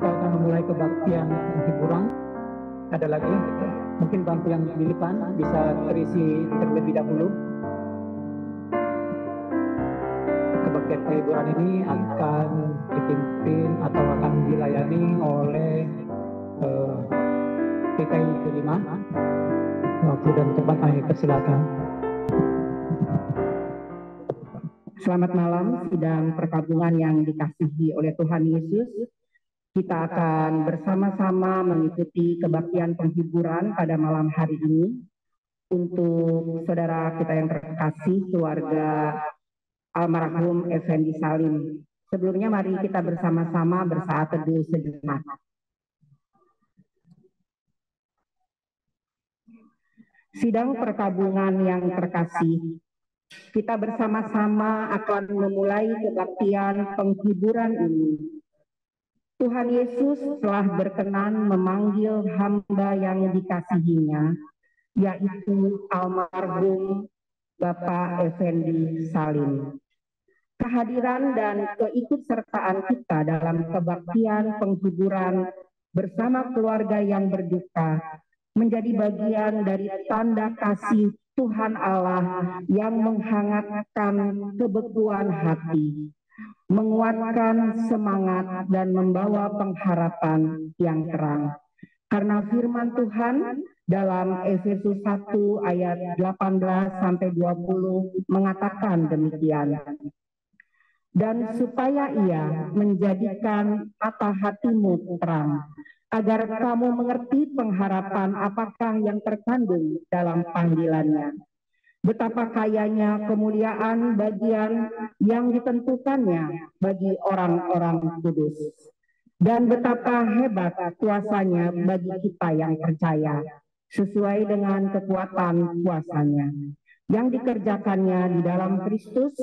kita akan memulai kebaktian hiburan. Ada lagi, mungkin bangku yang di depan bisa terisi terlebih dahulu. Kebaktian hiburan ini akan dipimpin atau akan dilayani oleh PKI kelima. Waktu dan tempat kami persilakan. Selamat malam, sidang perkabungan yang dikasihi oleh Tuhan Yesus. Kita akan bersama-sama mengikuti kebaktian penghiburan pada malam hari ini. Untuk saudara kita yang terkasih, keluarga almarhum Effendi Salim. Sebelumnya mari kita bersama-sama bersaat teduh sejenak. Sidang perkabungan yang terkasih, kita bersama-sama akan memulai kebaktian penghiburan ini. Tuhan Yesus telah berkenan memanggil hamba yang dikasihinya, yaitu almarhum Bapak Effendi Salim. Kehadiran dan keikutsertaan kita dalam kebaktian penghiburan bersama keluarga yang berduka menjadi bagian dari tanda kasih Tuhan Allah yang menghangatkan kebekuan hati, menguatkan semangat dan membawa pengharapan yang terang. Karena firman Tuhan dalam Efesus 1 ayat 18 sampai 20 mengatakan demikian. Dan supaya ia menjadikan mata hatimu terang, agar kamu mengerti pengharapan apakah yang terkandung dalam panggilannya. Betapa kayanya kemuliaan bagian yang ditentukannya bagi orang-orang kudus. Dan betapa hebat kuasanya bagi kita yang percaya, sesuai dengan kekuatan kuasanya, yang dikerjakannya di dalam Kristus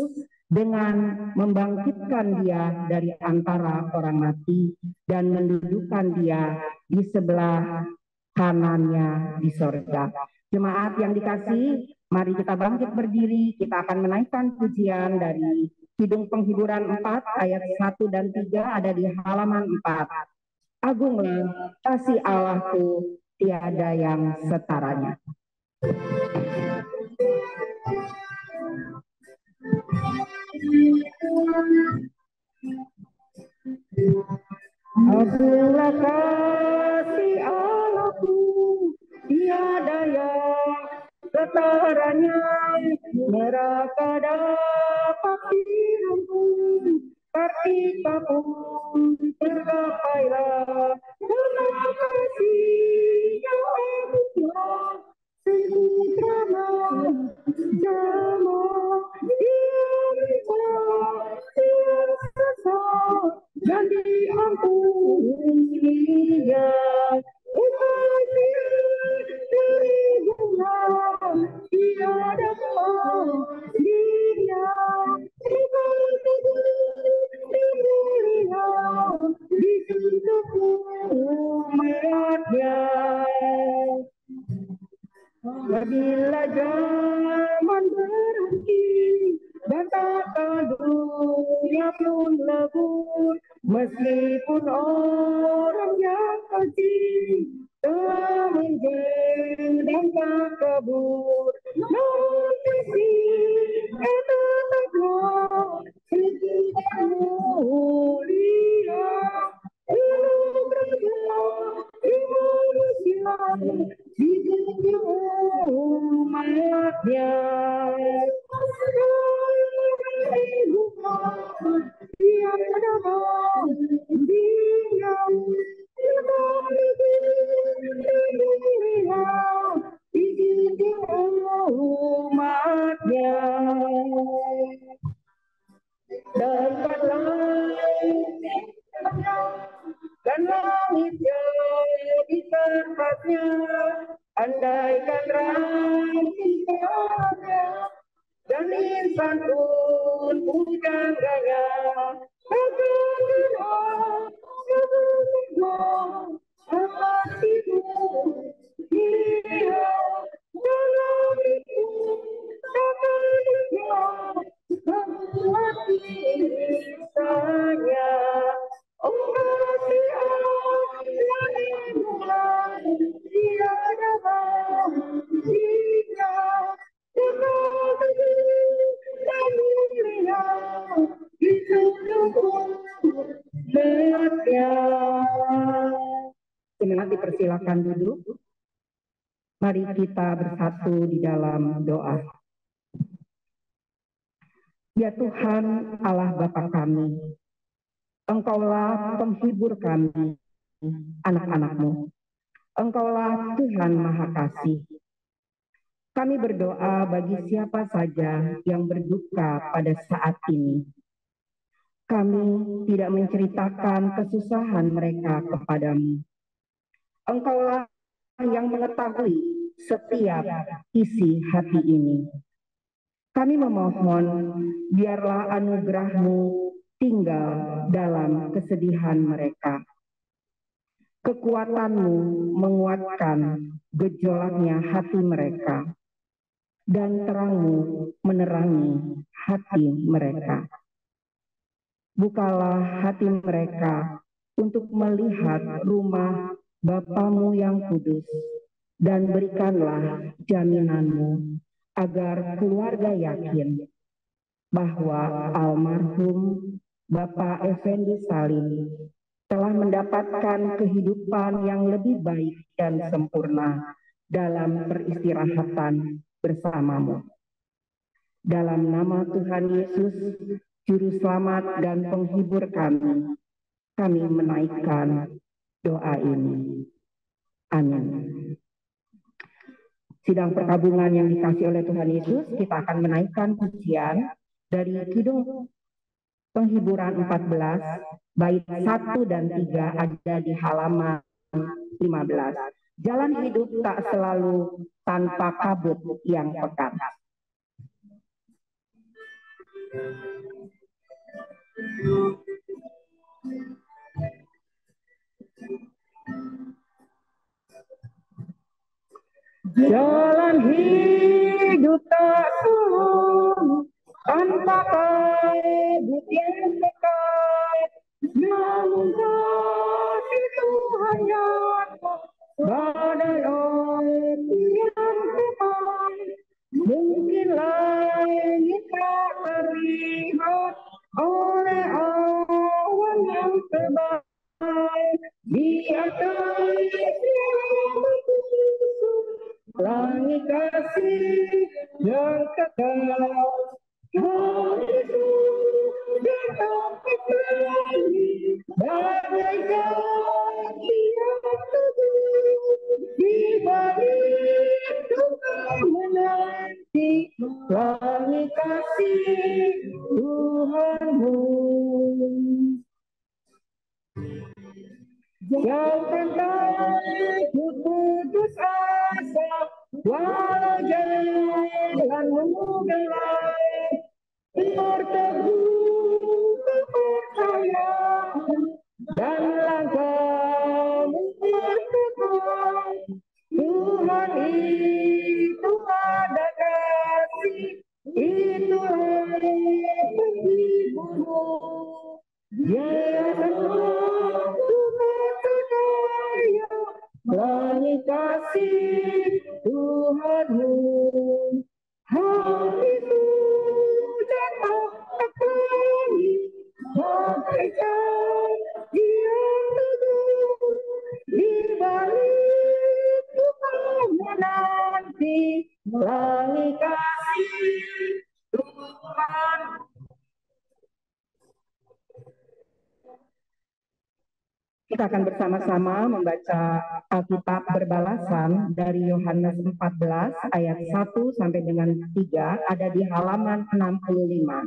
dengan membangkitkan dia dari antara orang mati dan mendudukkan dia di sebelah kanannya di sorga. Jemaat yang dikasihi, mari kita bangkit berdiri, kita akan menaikkan pujian dari Kidung Penghiburan 4 ayat 1 dan 3 ada di halaman 4. Agunglah kasih Allahku, tiada yang setaranya. Agunglah kasih Allahku, tiada yang setaranya, neraka dapat direngkuh, ketika pun tergapailah karena kasih yang agunglah, sungguh ramah jamah, dia dia sesat dan diampuni dia. Tiada dia di tubuh umatnya. Bila zaman berhenti dan tata dunia pun lebur, meskipun orang yang kecil telah menjeng dan tak kabur, namun kasih tetaplah setia mulia, belum raja di manusia, di tubuh umatnya. Tiada dia umatnya. Dan langit jadi tempatnya, andaikan rantingnya dan insan pun pujangganya, akan hatimu dia dalam itu akan membuat saya. Oh kasih Jemaat dipersilakan duduk. Mari kita bersatu di dalam doa. Ya Tuhan Allah Bapa kami, Engkaulah penghibur kami, anak-anak-Mu. Engkaulah Tuhan Maha Kasih. Kami berdoa bagi siapa saja yang berduka pada saat ini. Kami tidak menceritakan kesusahan mereka kepadamu. Engkaulah yang mengetahui setiap isi hati ini. Kami memohon, biarlah anugerah-Mu tinggal dalam kesedihan mereka. Kekuatan-Mu menguatkan gejolaknya hati mereka, dan terang-Mu menerangi hati mereka. Bukalah hati mereka untuk melihat rumah Bapa-Mu yang kudus, dan berikanlah jaminan-Mu agar keluarga yakin bahwa almarhum Bapak Effendi Salim telah mendapatkan kehidupan yang lebih baik dan sempurna dalam peristirahatan bersama-Mu. Dalam nama Tuhan Yesus, Juru Selamat dan Penghibur kami menaikkan doa ini. Amin. Sidang perkabungan yang dikasih oleh Tuhan Yesus, kita akan menaikkan pujian dari Kidung Penghiburan 14, bait 1 dan 3 ada di halaman 15. Jalan hidup tak selalu tanpa kabut yang pekat. Jalan hidup tak selalu tanpa kabut yang pekat, namun kasih Tuhan nyata badai api yang tepat. Mungkin langit tak terlihat oleh awan yang tebal, di atas langit kasih yang kekal. Itu dapat lagi bagai janji yang teguh di balik duka menanti langit kasih Tuhanmu. Jangan takut putus asa, walau jalanmu gelap, berteguh kepercayaan dan langkahmu berteguh. Tuhan itu ada kasih, itulah penghiburmu. Dia langit kasih Tuhanmu. Hatiku jatuh terpenuhi bagai janji yang teguh di balik duka menanti langit kasih Tuhan. Kita akan bersama-sama membaca Alkitab berbalasan dari Yohanes 14 ayat 1 sampai dengan 3 ada di halaman 65.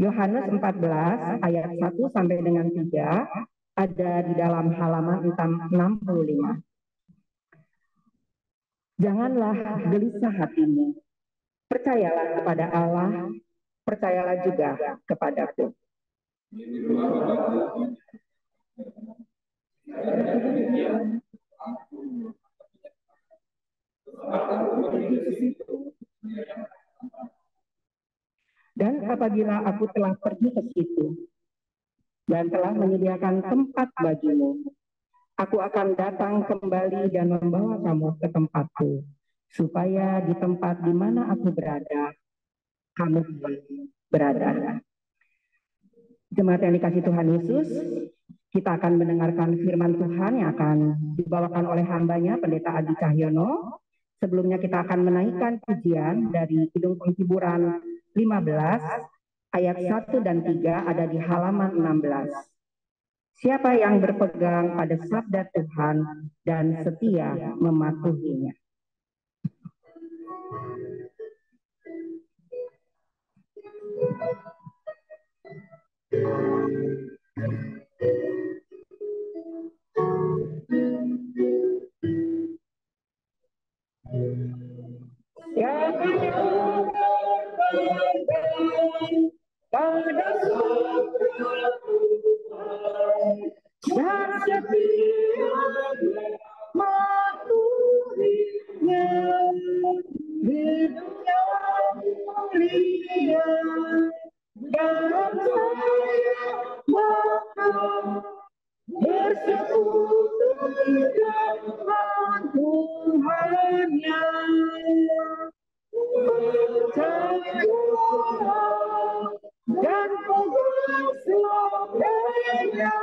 Yohanes 14 ayat 1 sampai dengan 3 ada di dalam halaman 65. Janganlah gelisah hatimu. Percayalah kepada Allah, percayalah juga kepadaku. Dan apabila aku telah pergi ke situ dan telah menyediakan tempat bagimu, aku akan datang kembali dan membawa kamu ke tempatku, supaya di tempat di mana aku berada, kamu berada. Jemaat yang dikasihi Tuhan Yesus, Kita akan mendengarkan firman Tuhan yang akan dibawakan oleh hambanya, Pendeta Adi Cahyono. Sebelumnya kita akan menaikkan pujian dari Kidung Penghiburan 15, ayat 1 dan 3 ada di halaman 16. Siapa yang berpegang pada sabda Tuhan dan setia mematuhinya. Pada sabda Tuhan dan setia mematuhinya, hidupnya mulia dan saya bakal bersekutu dengan Tuhannya. Percaya dan pegang sabdanya,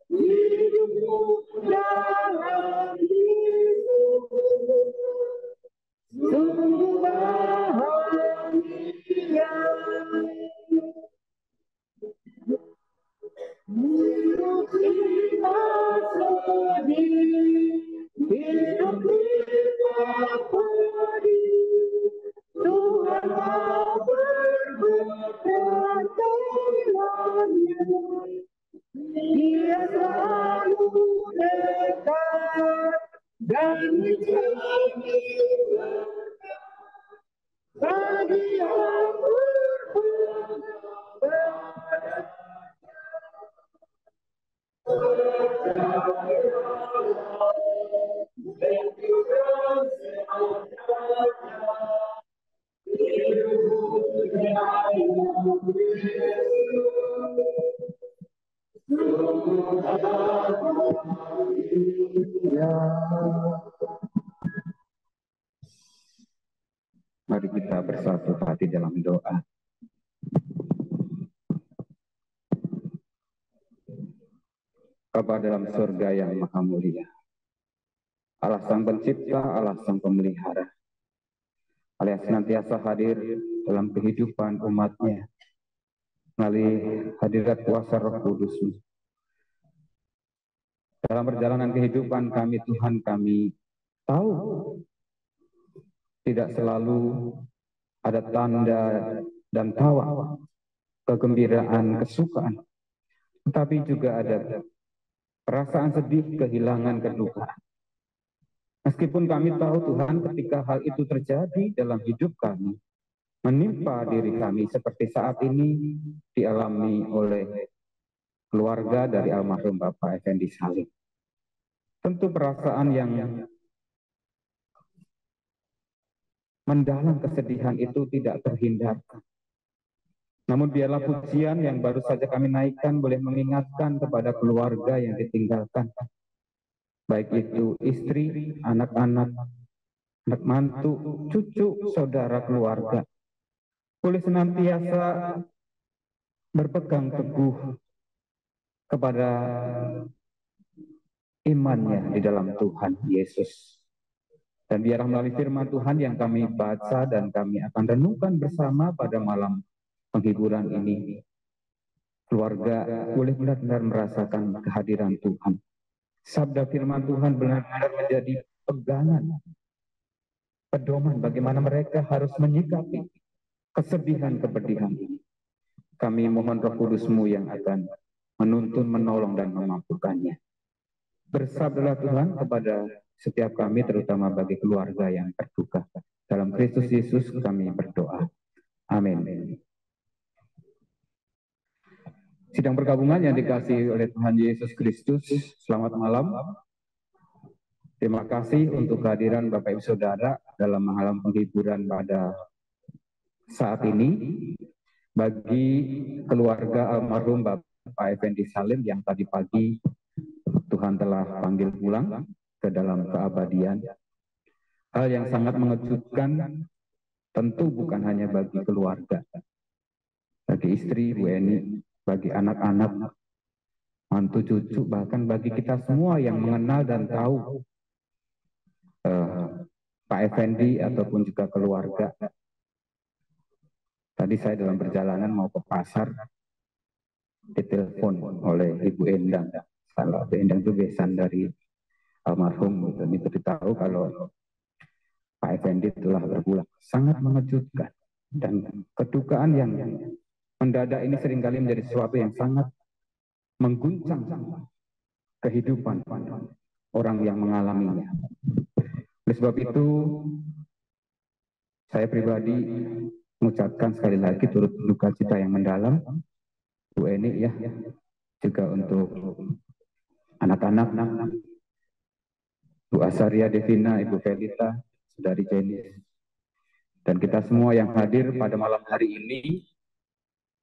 hidupmu dalam Yesus sungguh bahagia. Hidup kita sedih, hidup kita pedih, Tuhan mau berbuat tangannya. Dia selalu dekat dan menjadi bagi yang berpegang pada. Mari kita bersatu hati dalam doa. Bapa dalam surga yang maha mulia, Allah Sang Pencipta, Allah Sang Pemelihara, Allah yang senantiasa hadir dalam kehidupan umat-Nya melalui hadirat kuasa Roh Kudus-Mu. Dalam perjalanan kehidupan kami, Tuhan, kami tahu tidak selalu ada tanda dan tawa, kegembiraan, kesukaan, tetapi juga ada perasaan sedih, kehilangan, kedukaan. Meskipun kami tahu, Tuhan, ketika hal itu terjadi dalam hidup kami, menimpa diri kami seperti saat ini dialami oleh keluarga dari almarhum Bapak Effendi Salim. Tentu perasaan yang mendalam, kesedihan itu tidak terhindarkan. Namun biarlah pujian yang baru saja kami naikkan boleh mengingatkan kepada keluarga yang ditinggalkan. Baik itu istri, anak-anak, anak mantu, cucu, saudara, keluarga. Boleh senantiasa berpegang teguh kepada imannya di dalam Tuhan Yesus. Dan biarlah melalui firman Tuhan yang kami baca dan kami akan renungkan bersama pada malam penghiburan ini, keluarga boleh benar-benar merasakan kehadiran Tuhan. Sabda firman Tuhan benar-benar menjadi pegangan, pedoman bagaimana mereka harus menyikapi kesedihan, kepedihan ini. Kami mohon Roh Kudus-Mu yang akan menuntun, menolong, dan memampukannya. Bersabdalah Tuhan kepada setiap kami, terutama bagi keluarga yang terduka. Dalam Kristus Yesus kami berdoa. Amin. Sidang pergabungan yang dikasihi oleh Tuhan Yesus Kristus, selamat malam. Terima kasih untuk kehadiran Bapak Ibu Saudara dalam malam penghiburan pada saat ini. Bagi keluarga almarhum Bapak Effendi Salim yang tadi pagi Tuhan telah panggil pulang ke dalam keabadian. Hal yang sangat mengejutkan tentu bukan hanya bagi keluarga, bagi istri Bu Eni, bagi anak-anak, mantu cucu, bahkan bagi kita semua yang mengenal dan tahu Pak Effendi ataupun juga keluarga. Tadi saya dalam perjalanan mau ke pasar, ditelepon oleh Ibu Endang. Kalau Ibu Endang itu besan dari almarhum, dan itu ditahu kalau Pak Effendi telah berpulang. Sangat mengejutkan, dan kedukaan yang mendadak ini seringkali menjadi sesuatu yang sangat mengguncang kehidupan orang yang mengalaminya. Oleh sebab itu, saya pribadi mengucapkan sekali lagi turut duka cita yang mendalam, Bu Eni ya, juga untuk anak-anak, Bu Asaria Devina, Ibu Felita, Saudari Jenny, dan kita semua yang hadir pada malam hari ini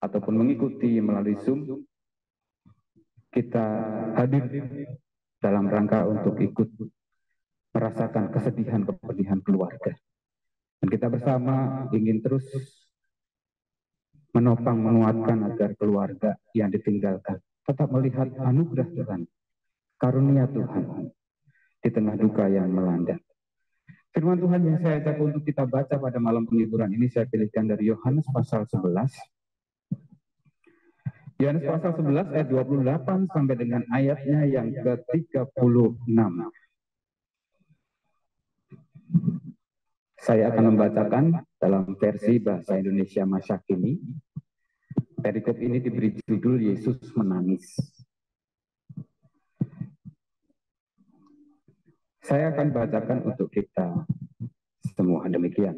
ataupun mengikuti melalui Zoom. Kita hadir dalam rangka untuk ikut merasakan kesedihan keluarga. Dan kita bersama ingin terus menopang, menguatkan agar keluarga yang ditinggalkan tetap melihat anugerah Tuhan, karunia Tuhan di tengah duka yang melanda. Firman Tuhan yang saya ajak untuk kita baca pada malam penghiburan ini saya pilihkan dari Yohanes pasal 11. Yohanes pasal 11 ayat 28 sampai dengan ayatnya yang ke-36. Saya akan membacakan dalam versi bahasa Indonesia Masyakini. Perikop ini diberi judul Yesus menangis. Saya akan bacakan untuk kita semua, demikian.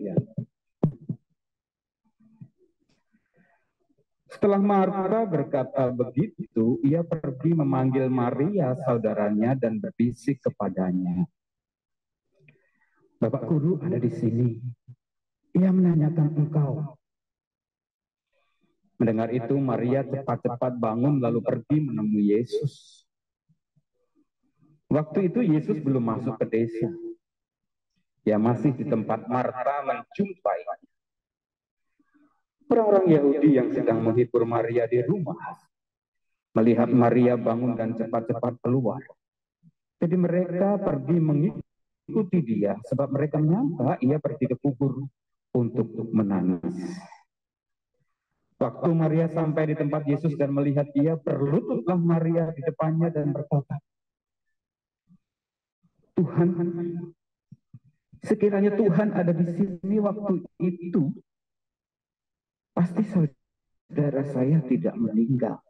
Setelah Marta berkata begitu, ia pergi memanggil Maria saudaranya dan berbisik kepadanya, "Bapak Guru ada di sini. Ia menanyakan engkau." Mendengar itu, Maria cepat-cepat bangun lalu pergi menemui Yesus. Waktu itu Yesus belum masuk ke desa. Ia masih di tempat Marta menjumpai. Orang-orang Yahudi yang sedang menghibur Maria di rumah melihat Maria bangun dan cepat-cepat keluar. Jadi mereka pergi mengikuti dia sebab mereka menyangka ia pergi ke kubur untuk menangis. Waktu Maria sampai di tempat Yesus dan melihat dia, berlututlah Maria di depannya dan berkata, "Tuhan, sekiranya Tuhan ada di sini waktu itu, pasti saudara saya tidak meninggal."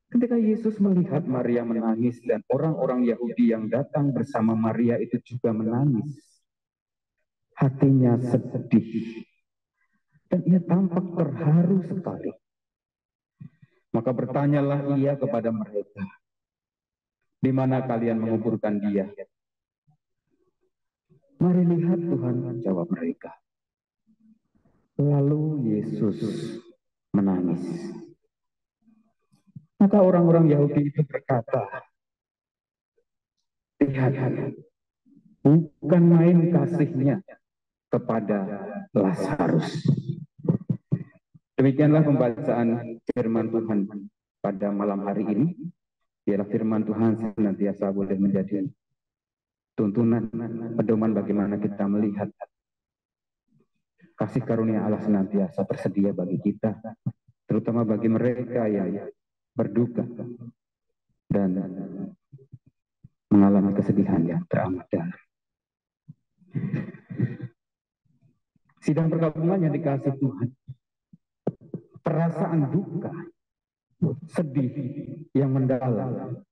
Ketika Yesus melihat Maria menangis dan orang-orang Yahudi yang datang bersama Maria itu juga menangis, hatinya sedih dan ia tampak terharu sekali. Maka bertanyalah ia kepada mereka, "Di mana kalian menguburkan dia?" "Mari lihat Tuhan," jawab mereka. Lalu Yesus menangis. Maka orang-orang Yahudi itu berkata, "Lihat, bukan main kasihnya kepada Lazarus." Demikianlah pembacaan firman Tuhan pada malam hari ini. Biarlah firman Tuhan senantiasa boleh menjadi tuntunan, pedoman bagaimana kita melihat kasih karunia Allah senantiasa tersedia bagi kita, terutama bagi mereka yang berduka dan mengalami kesedihan yang teramat dalam. Sidang perkabungan yang dikasih Tuhan, perasaan duka, sedih yang mendalam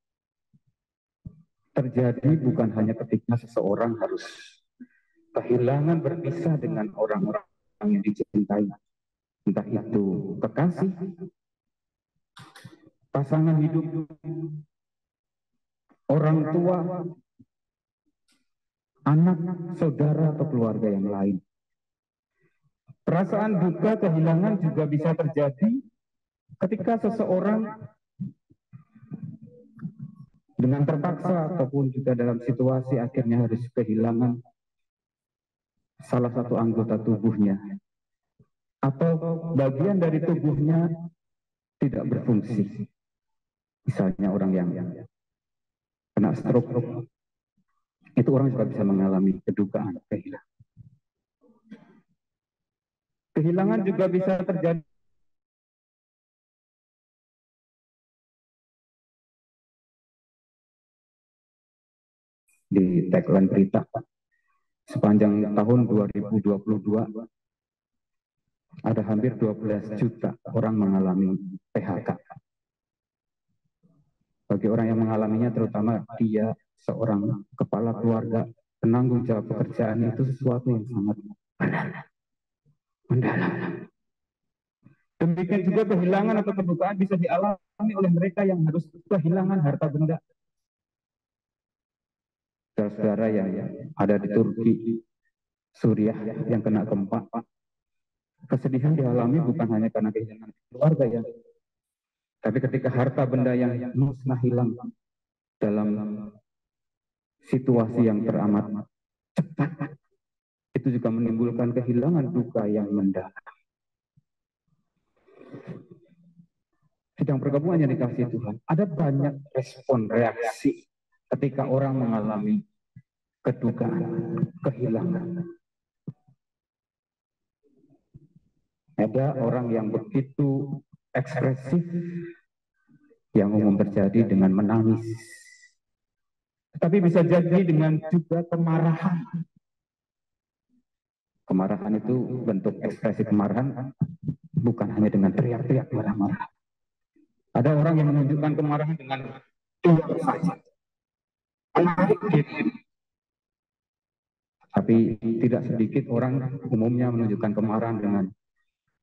terjadi bukan hanya ketika seseorang harus kehilangan berpisah dengan orang-orang yang dicintai, entah itu kekasih, pasangan hidup, orang tua, anak, saudara, atau keluarga yang lain. Perasaan duka kehilangan juga bisa terjadi ketika seseorang dengan terpaksa ataupun juga dalam situasi akhirnya harus kehilangan salah satu anggota tubuhnya atau bagian dari tubuhnya tidak berfungsi. Misalnya orang yang kena stroke, itu orang juga bisa mengalami kedukaan kehilangan. Kehilangan juga bisa terjadi di tagline berita sepanjang tahun 2022 ada hampir 12 juta orang mengalami PHK. Bagi orang yang mengalaminya, terutama dia seorang kepala keluarga, penanggung jawab pekerjaan, itu sesuatu yang sangat mendalam. Demikian juga kehilangan atau kedukaan bisa dialami oleh mereka yang harus kehilangan harta benda. Saudara yang ada di Turki, Suriah yang kena gempa, kesedihan dialami bukan hanya karena kehilangan keluarga ya, tapi ketika harta benda yang musnah hilang dalam situasi yang teramat cepat, itu juga menimbulkan kehilangan duka yang mendalam. Sidang pergabungan yang dikasihi Tuhan, ada banyak respon reaksi ketika orang mengalami kedukaan, kehilangan. Ada orang yang begitu ekspresif yang umum terjadi dengan menangis. Tapi bisa jadi dengan juga kemarahan. Kemarahan itu bentuk ekspresi kemarahan bukan hanya dengan teriak-teriak marah-marah. Ada orang yang menunjukkan kemarahan dengan diam saja, menarik diri. Tapi tidak sedikit orang umumnya menunjukkan kemarahan dengan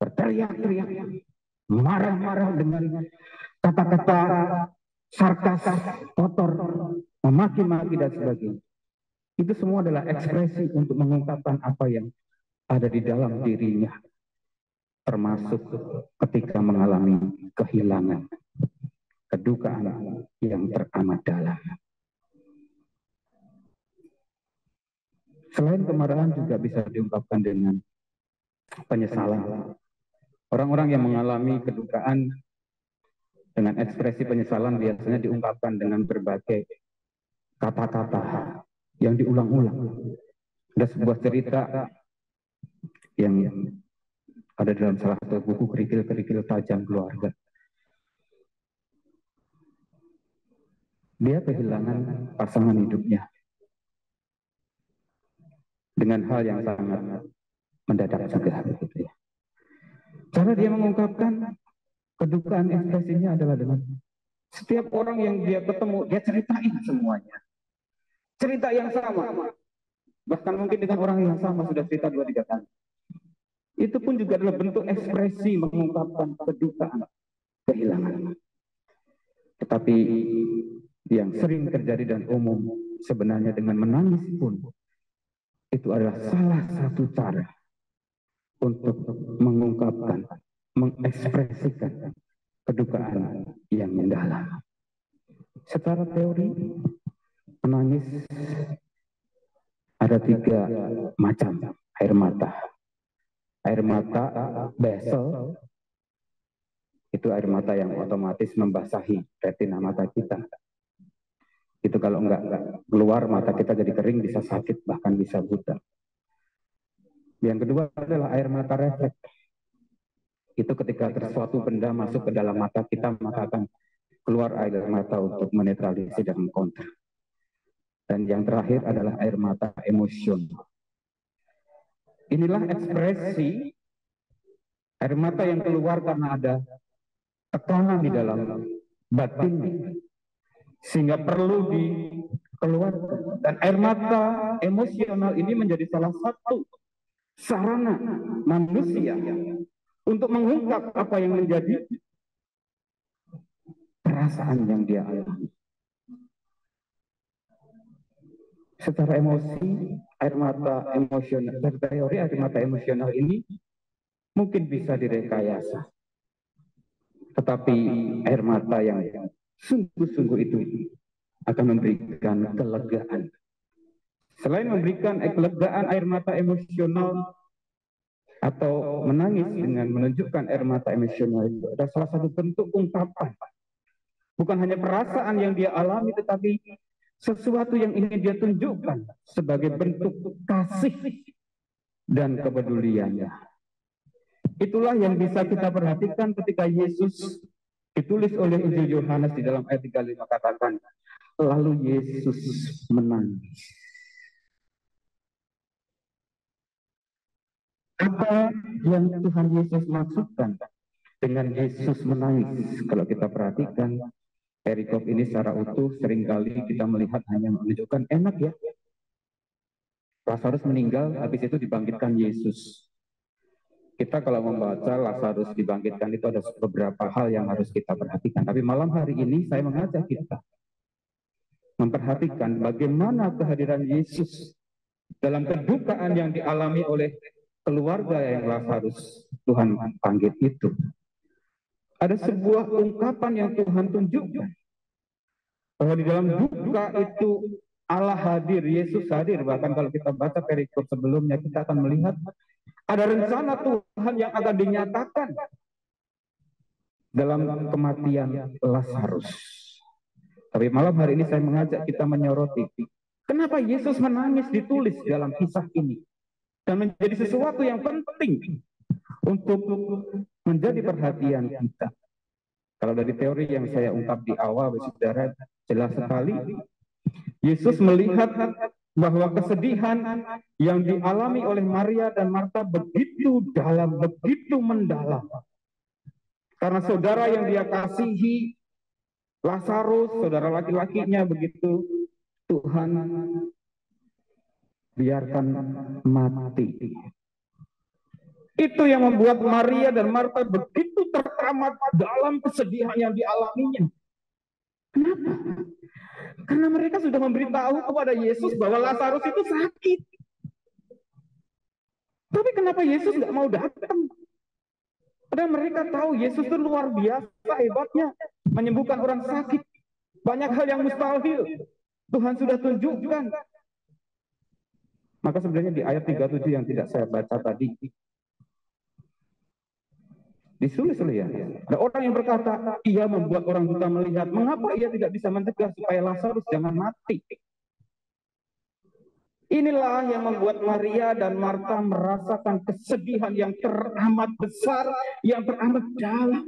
berteriak-teriak, marah-marah dengan kata-kata sarkas, kotor, memaki-maki dan sebagainya. Itu semua adalah ekspresi untuk mengungkapkan apa yang ada di dalam dirinya, termasuk ketika mengalami kehilangan, kedukaan yang teramat dalam. Selain kemarahan juga bisa diungkapkan dengan penyesalan. Orang-orang yang mengalami kedukaan dengan ekspresi penyesalan biasanya diungkapkan dengan berbagai kata-kata yang diulang-ulang. Ada sebuah cerita yang ada dalam salah satu buku Kerikil-kerikil Tajam Keluarga. Dia kehilangan pasangan hidupnya dengan hal yang sangat mendadak juga. Cara dia mengungkapkan kedukaan ekspresinya adalah dengan setiap orang yang dia ketemu, dia ceritain semuanya. Cerita yang sama. Bahkan mungkin dengan orang yang sama sudah cerita 2-3 kali. Itu pun juga adalah bentuk ekspresi mengungkapkan kedukaan, kehilangan. Tetapi yang sering terjadi dan umum sebenarnya dengan menangis pun, itu adalah salah satu cara untuk mengungkapkan, mengekspresikan kedukaan yang mendalam. Secara teori, menangis ada 3 macam air mata. Air mata basal, itu air mata yang otomatis membasahi retina mata kita. Itu kalau enggak keluar, mata kita jadi kering, bisa sakit, bahkan bisa buta. Yang kedua adalah air mata refleks. Itu ketika sesuatu benda masuk ke dalam mata kita, maka akan keluar air mata untuk menetralisir dan mengkonter. Dan yang terakhir adalah air mata emosional. Inilah ekspresi air mata yang keluar karena ada tekanan di dalam batin, sehingga perlu dikeluarkan. Dan air mata emosional ini menjadi salah satu sarana manusia untuk mengungkap apa yang menjadi perasaan yang dia alami. Secara emosi, air mata emosional, dari teori air mata emosional ini mungkin bisa direkayasa. Tetapi air mata yang sungguh-sungguh itu akan memberikan kelegaan. Selain memberikan kelegaan, air mata emosional atau menangis dengan menunjukkan air mata emosional itu adalah salah satu bentuk ungkapan. Bukan hanya perasaan yang dia alami, tetapi sesuatu yang ingin dia tunjukkan sebagai bentuk kasih dan kepeduliannya. Itulah yang bisa kita perhatikan ketika Yesus ditulis oleh Injil Yohanes di dalam ayat 35 katakan, lalu Yesus menangis. Apa yang Tuhan Yesus maksudkan dengan Yesus menangis? Kalau kita perhatikan, perikop ini secara utuh seringkali kita melihat hanya menunjukkan enak ya. Lazarus meninggal, habis itu dibangkitkan Yesus. Kita kalau membaca Lazarus dibangkitkan itu ada beberapa hal yang harus kita perhatikan. Tapi malam hari ini saya mengajak kita memperhatikan bagaimana kehadiran Yesus dalam kedukaan yang dialami oleh keluarga yang Lazarus Tuhan panggil itu. Ada sebuah ungkapan yang Tuhan tunjukkan bahwa di dalam duka itu Allah hadir, Yesus hadir. Bahkan kalau kita baca perikop sebelumnya, kita akan melihat ada rencana Tuhan yang akan dinyatakan dalam kematian Lazarus. Tapi malam hari ini saya mengajak kita menyoroti kenapa Yesus menangis ditulis dalam kisah ini dan menjadi sesuatu yang penting untuk menjadi perhatian kita. Kalau dari teori yang saya ungkap di awal, saudara, jelas sekali Yesus melihat bahwa kesedihan yang dialami oleh Maria dan Marta begitu dalam, begitu mendalam. Karena saudara yang dia kasihi, Lazarus, saudara laki-lakinya begitu, Tuhan biarkan mati. Itu yang membuat Maria dan Marta begitu teramat dalam kesedihan yang dialaminya. Kenapa? Karena mereka sudah memberitahu kepada Yesus bahwa Lazarus itu sakit. Tapi kenapa Yesus nggak mau datang? Padahal mereka tahu Yesus itu luar biasa hebatnya menyembuhkan orang sakit. Banyak hal yang mustahil Tuhan sudah tunjukkan. Maka sebenarnya di ayat 37 yang tidak saya baca tadi, ditulis oleh ya. Ada orang yang berkata, ia membuat orang buta melihat. Mengapa ia tidak bisa mencegah supaya Lazarus jangan mati? Inilah yang membuat Maria dan Marta merasakan kesedihan yang teramat besar, yang teramat dalam.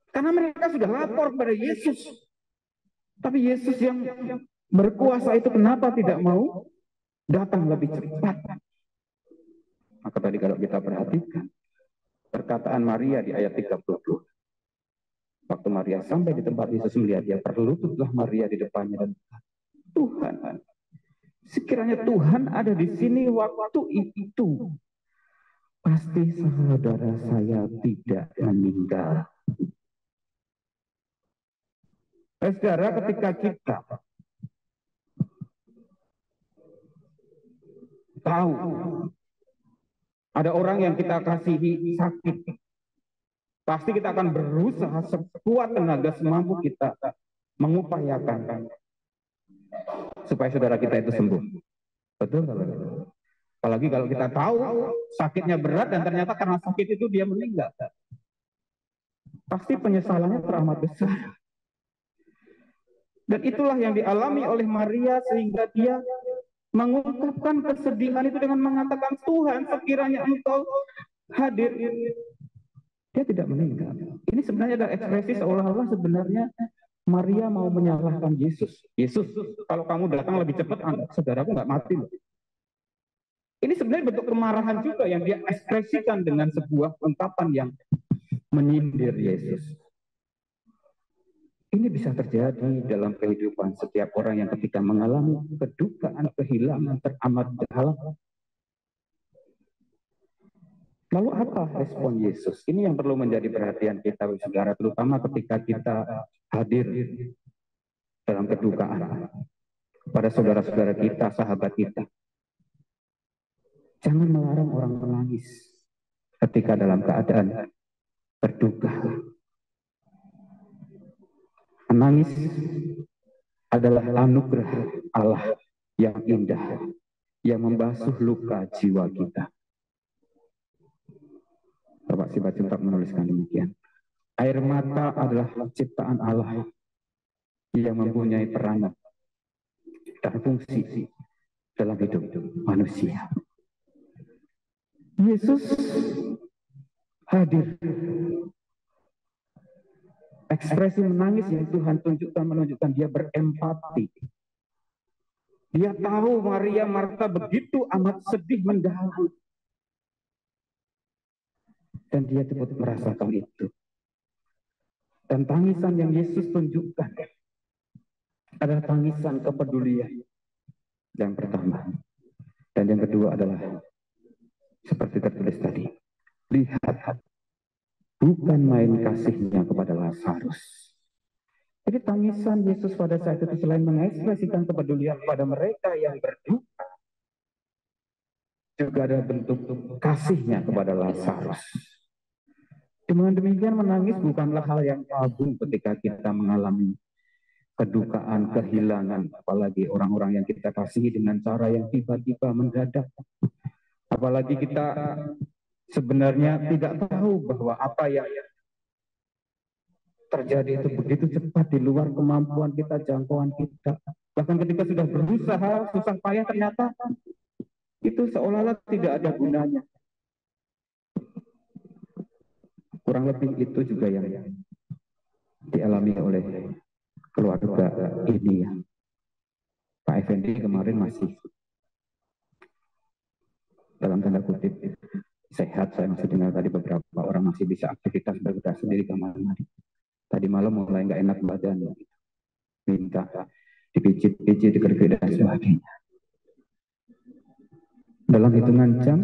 Karena mereka sudah lapor kepada Yesus. Tapi Yesus yang berkuasa itu kenapa tidak mau datang lebih cepat? Maka tadi kalau kita perhatikan, perkataan Maria di ayat 30. Waktu Maria sampai di tempat Yesus melihat dia, berlututlah Maria di depannya dan Tuhan, sekiranya Tuhan ada di sini waktu itu, pasti saudara saya tidak meninggal. Saudara, ketika kita tahu ada orang yang kita kasihi sakit, pasti kita akan berusaha sekuat tenaga semampu kita mengupayakan supaya saudara kita itu sembuh. Betul kalau gitu? Apalagi kalau kita tahu sakitnya berat dan ternyata karena sakit itu dia meninggal, pasti penyesalannya teramat besar. Dan itulah yang dialami oleh Maria sehingga dia mengungkapkan kesedihan itu dengan mengatakan, Tuhan, sekiranya Engkau hadir, dia tidak meninggal. Ini sebenarnya adalah ekspresi seolah-olah sebenarnya Maria mau menyalahkan Yesus. Yesus, kalau kamu datang lebih cepat, saudaraku nggak mati loh. Ini sebenarnya bentuk kemarahan juga yang dia ekspresikan dengan sebuah ungkapan yang menyindir Yesus. Ini bisa terjadi dalam kehidupan setiap orang yang ketika mengalami kedukaan, kehilangan teramat dalam. Lalu apa respon Yesus? Ini yang perlu menjadi perhatian kita, saudara, terutama ketika kita hadir dalam kedukaan pada saudara-saudara kita, sahabat kita. Jangan melarang orang menangis ketika dalam keadaan berduka. Menangis adalah anugerah Allah yang indah, yang membasuh luka jiwa kita. Bapak Sibat-Juntak menuliskan demikian. Air mata adalah ciptaan Allah yang mempunyai peranan dan fungsi dalam hidup manusia. Yesus hadir. Ekspresi menangis yang Tuhan tunjukkan menunjukkan dia berempati. Dia tahu Maria Marta begitu amat sedih mendalam. Dan dia cepat merasakan itu. Dan tangisan yang Yesus tunjukkan adalah tangisan kepedulian yang pertama. Dan yang kedua adalah seperti tertulis tadi. Lihat, bukan main kasihnya kepada Lazarus. Jadi tangisan Yesus pada saat itu selain mengekspresikan kepedulian pada mereka yang berduka, juga ada bentuk kasihnya kepada Lazarus. Dengan demikian menangis bukanlah hal yang agung ketika kita mengalami kedukaan, kehilangan, apalagi orang-orang yang kita kasihi dengan cara yang tiba-tiba mendadak. Apalagi kita sebenarnya tidak tahu bahwa apa yang terjadi itu begitu cepat di luar kemampuan kita, jangkauan kita. Bahkan ketika sudah berusaha, susah payah ternyata itu seolah-olah tidak ada gunanya. Kurang lebih itu juga yang dialami oleh keluarga ini ya. Pak Effendi kemarin masih dalam tanda kutip sehat. Saya masih dengar tadi beberapa orang masih bisa aktivitas bergerak sendiri kamar mandi. Tadi malam mulai nggak enak badan, minta dipijit-pijit, dikergit dan sebagainya. Dalam hitungan jam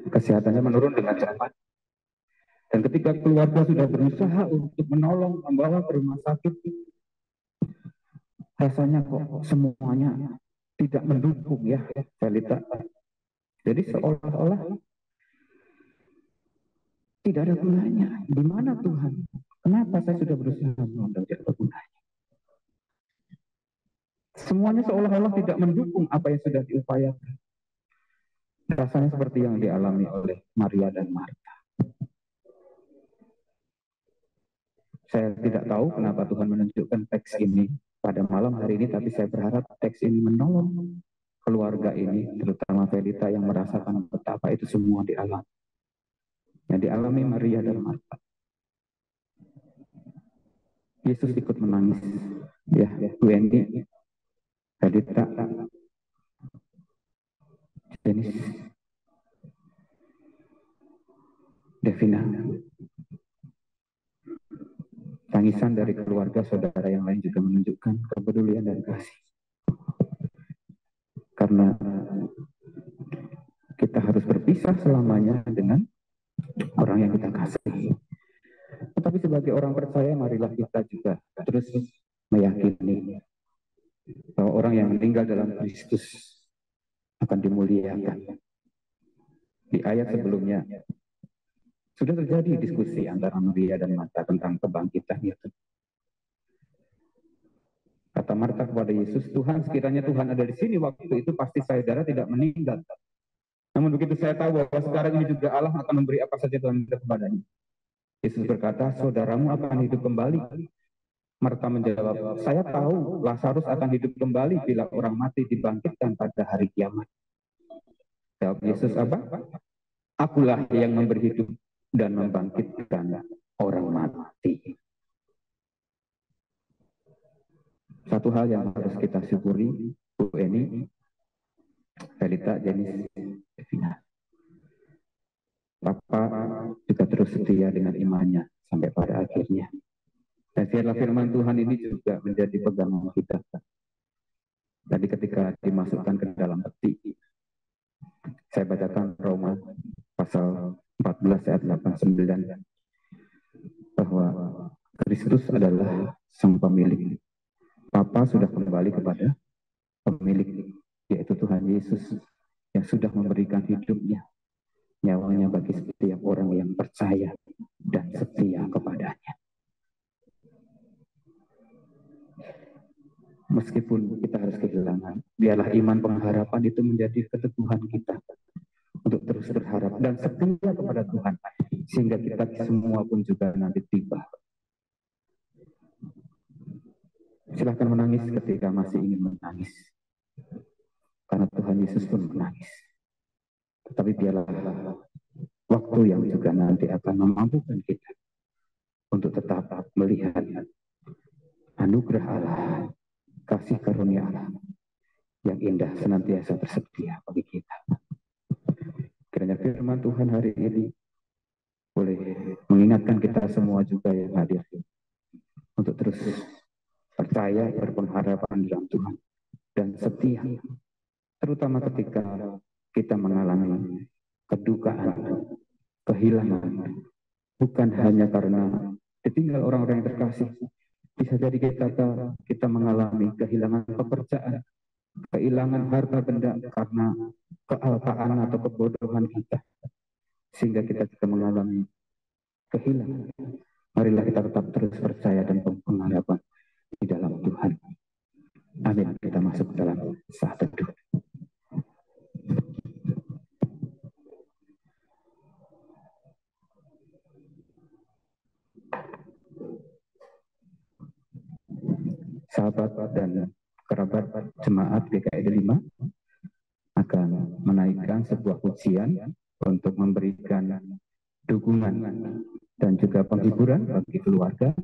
kesehatannya menurun dengan cepat. Dan ketika keluarga sudah berusaha untuk menolong, membawa ke rumah sakit, rasanya kok semuanya tidak mendukung ya, Felita. Jadi seolah-olah tidak ada gunanya. Di mana Tuhan? Kenapa saya sudah berusaha menolong tidak ada gunanya? Semuanya seolah-olah tidak mendukung apa yang sudah diupayakan. Rasanya seperti yang dialami oleh Maria dan Marta. Saya tidak tahu kenapa Tuhan menunjukkan teks ini pada malam hari ini, tapi saya berharap teks ini menolong keluarga ini, terutama Felita yang merasakan betapa itu semua dialami. Yang dialami Maria dan Marta. Yesus ikut menangis. Ya, Bu Endi, Felita, Denis, Devina. Tangisan dari keluarga saudara yang lain juga menunjukkan kepedulian dan kasih. Karena kita harus berpisah selamanya dengan orang yang kita kasihi. Tetapi sebagai orang percaya, marilah kita juga terus meyakini bahwa orang yang meninggal dalam Kristus akan dimuliakan. Di ayat sebelumnya sudah terjadi diskusi antara Maria dan Marta tentang kebangkitan itu. Kata Marta kepada Yesus, Tuhan, sekiranya Tuhan ada di sini waktu itu, pasti saudara tidak meninggal. Namun begitu saya tahu bahwa sekarang ini juga Allah akan memberi apa saja Tuhan minta kepadanya. Yesus berkata, saudaramu akan hidup kembali. Marta menjawab, saya tahu Lazarus akan hidup kembali bila orang mati dibangkitkan pada hari kiamat. Jawab Yesus apa? Akulah yang memberi hidup dan membangkitkan orang mati. Satu hal yang harus kita syukuri, Bu Eni, Felita, Jenis, Devina. Bapak juga terus setia dengan imannya sampai pada akhirnya. Dan biarlah firman Tuhan ini juga menjadi pegangan kita. Tadi ketika dimasukkan ke dalam peti, saya bacakan Roma pasal 14 ayat 8-9 bahwa Kristus adalah sang pemilik. Bapa sudah kembali kepada pemilik, yaitu Tuhan Yesus yang sudah memberikan hidupnya, nyawanya bagi setiap orang yang percaya dan setia kepadanya. Meskipun kita harus kehilangan, biarlah iman pengharapan itu menjadi keteguhan kita untuk terus terus berharap dan setia kepada Tuhan, sehingga kita semua pun juga nanti tiba. Silahkan menangis ketika masih ingin menangis, karena Tuhan Yesus pun menangis. Tetapi biarlah waktu yang juga nanti akan memampukan kita untuk tetap melihat anugerah Allah, kasih karunia Allah yang indah senantiasa tersedia bagi kita. Kiranya firman Tuhan hari ini boleh mengingatkan kita semua juga yang hadir untuk terus percaya, berpengharapan dalam Tuhan, dan setia, terutama ketika kita mengalami kedukaan, kehilangan, bukan hanya karena ditinggal orang-orang yang terkasih. Bisa jadi kita mengalami kehilangan pekerjaan, kehilangan harta benda karena kealpaan atau kebodohan kita, sehingga kita juga mengalami kehilangan. Marilah kita tetap terus percaya dan pengharapan di dalam Tuhan. Amin. Kita masuk dalam saat teduh. Sahabat dan kerabat jemaat GKI 5 akan menaikkan sebuah pujian untuk memberikan dukungan dan juga penghiburan bagi keluarga.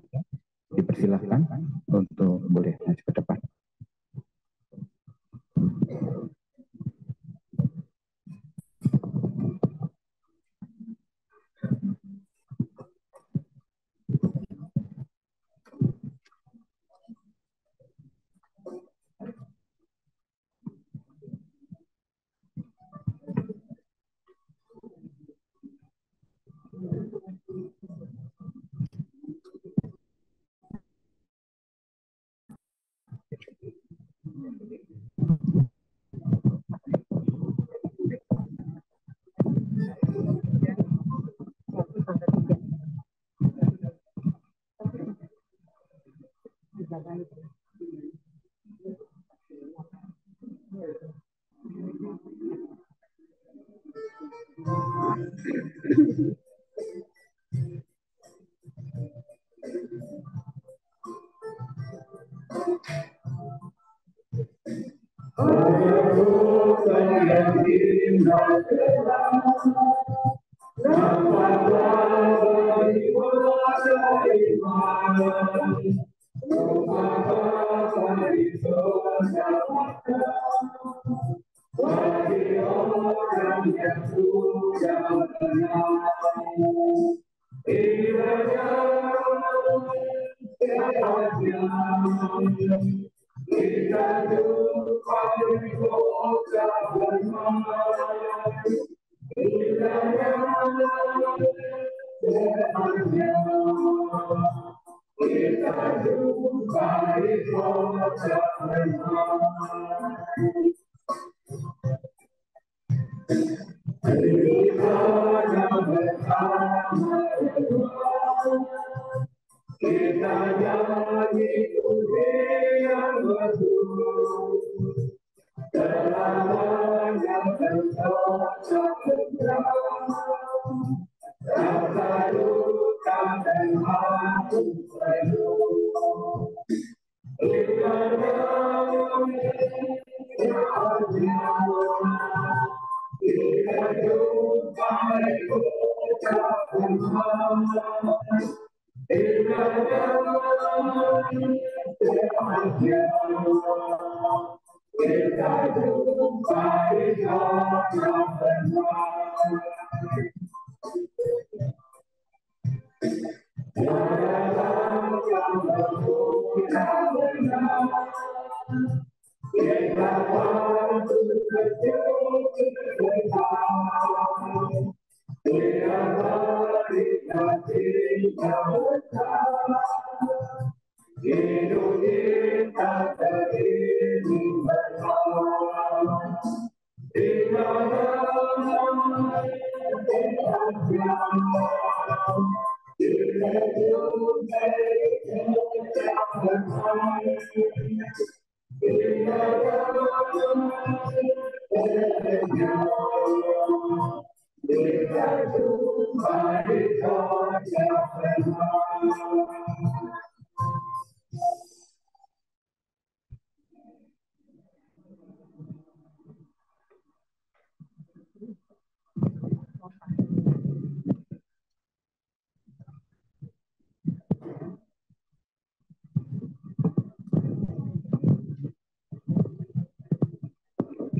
Dipersilahkan untuk boleh maju ke depan.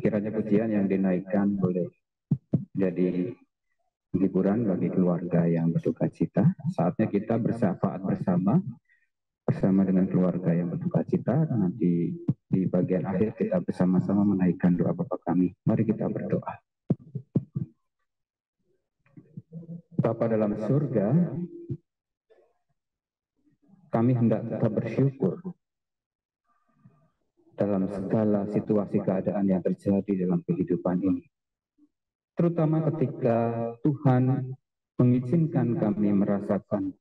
Kiranya pujian yang dinaikkan boleh jadi hiburan bagi keluarga yang berduka cita. Saatnya kita bersyafaat bersama dengan keluarga yang berduka cita. Nanti di bagian akhir kita bersama-sama menaikkan doa Bapa kami. Mari kita berdoa. Bapa dalam surga, kami hendak tetap bersyukur dalam segala situasi keadaan yang terjadi dalam kehidupan ini. Terutama ketika Tuhan mengizinkan kami merasakan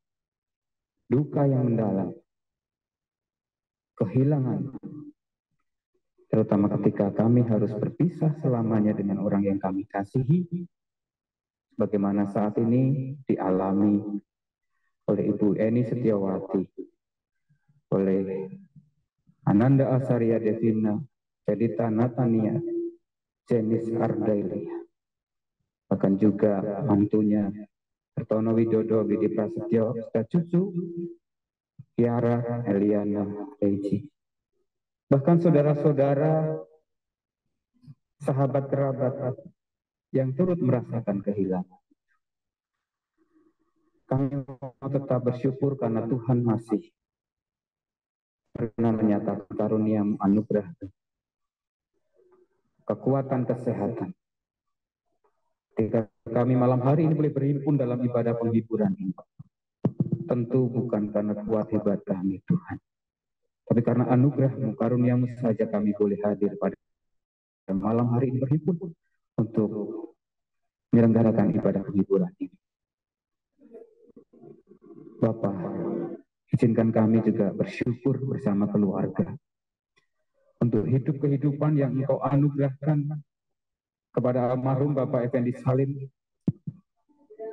duka yang mendalam, kehilangan, terutama ketika kami harus berpisah selamanya dengan orang yang kami kasihi, bagaimana saat ini dialami oleh Ibu Eni Setiawati, oleh Ananda Asaria Devina, Edita Natania, Jenis Ardailia, bahkan juga mantunya Hartono Widodo Widi Prasetyo, cucu Kiara Eliana Reiji, bahkan saudara-saudara, sahabat kerabat yang turut merasakan kehilangan. Kami mau tetap bersyukur karena Tuhan masih pernah menyatakan karunia anugerah, kekuatan, kesehatan. Ketika kami malam hari ini boleh berhimpun dalam ibadah penghiburan ini, tentu bukan karena kuat hebat kami Tuhan, tapi karena anugerah-Mu, karunia-Mu saja kami boleh hadir pada malam hari ini berhimpun untuk menyelenggarakan ibadah penghiburan ini. Bapa, izinkan kami juga bersyukur bersama keluarga untuk hidup kehidupan yang Engkau anugerahkan kepada almarhum Bapak Effendi Salim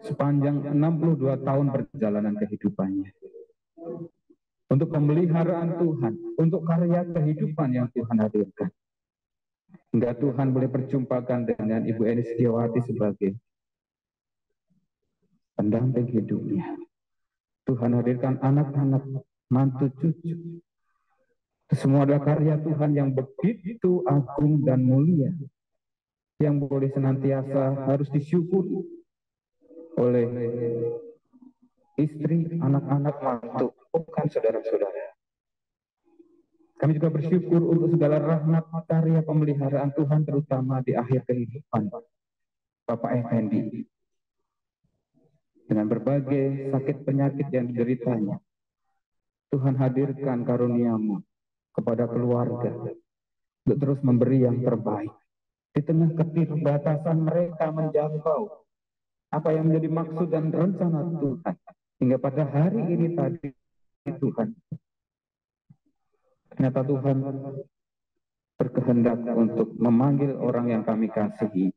sepanjang 62 tahun perjalanan kehidupannya. Untuk pemeliharaan Tuhan, untuk karya kehidupan yang Tuhan hadirkan. Hingga Tuhan boleh perjumpakan dengan Ibu Eni Setiawati sebagai pendamping hidupnya. Tuhan hadirkan anak-anak, mantu, cucu. Semua adalah karya Tuhan yang begitu agung dan mulia, yang boleh senantiasa harus disyukuri oleh istri, anak-anak, mantu, bukan saudara-saudara. Kami juga bersyukur untuk segala rahmat karya pemeliharaan Tuhan, terutama di akhir kehidupan Bapak Effendi. Dengan berbagai sakit penyakit yang dideritanya, Tuhan hadirkan karunia-Mu kepada keluarga untuk terus memberi yang terbaik. Di tengah keterbatasan mereka menjangkau apa yang menjadi maksud dan rencana Tuhan. Hingga pada hari ini tadi Tuhan, ternyata Tuhan berkehendak untuk memanggil orang yang kami kasihi,